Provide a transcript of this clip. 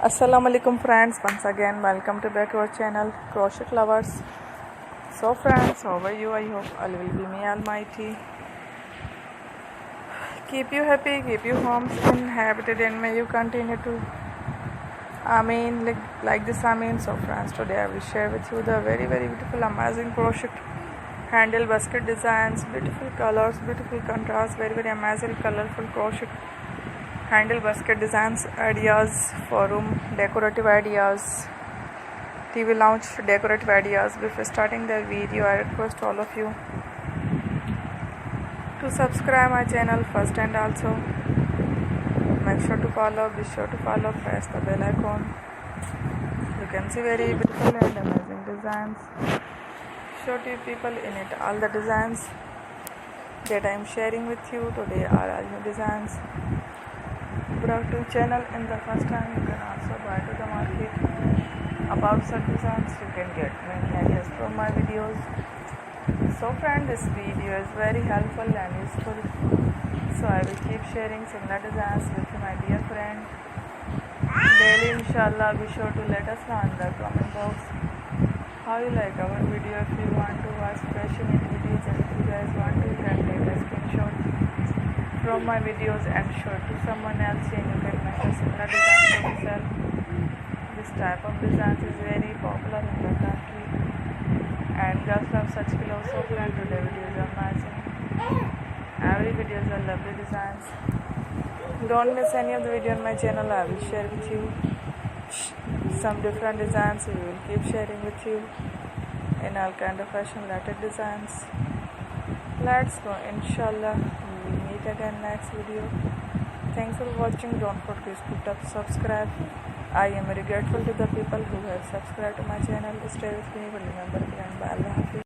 Assalamu alaikum friends, once again welcome to back our channel Crochet Lovers. So friends, how are you? I hope all will be may almighty keep you happy, keep you homes inhabited, and may you continue to like this Amin. So friends, today I will share with you the very beautiful amazing crochet handle basket designs, beautiful colors, beautiful contrast, very amazing colorful crochet handle basket designs, ideas for room decorative ideas, TV lounge decorative ideas. Before starting the video, I request all of you to subscribe my channel first, and also make sure to follow, be sure to follow, press the bell icon. You can see very beautiful and amazing designs. Show to you people in it all the designs that I am sharing with you today are all new designs brought to channel in the first time. You can also buy to the market about such designs. You can get many ideas from my videos. So friend, this video is very helpful and useful, so I will keep sharing similar designs with you, my dear friend, daily. Inshallah, be sure to let us know in the comment box how you like our video. If you want to watch passionate videos, and if you guys want to, you can take a screenshot from my videos and show it to someone else, and you can make a similar design for yourself. This type of design is very popular in the country, and girls love such clothes. So friend, today video is amazing. Every video is a lovely designs. Don't miss any of the video on my channel. I will share with you some different designs. We will keep sharing with you in all kind of fashion related designs. Let's go, inshallah. We will meet again next video. Thanks for watching. Don't forget to subscribe. I am very grateful to the people who have subscribed to my channel. Stay with me. Remember, and bye. Allah Hafiz.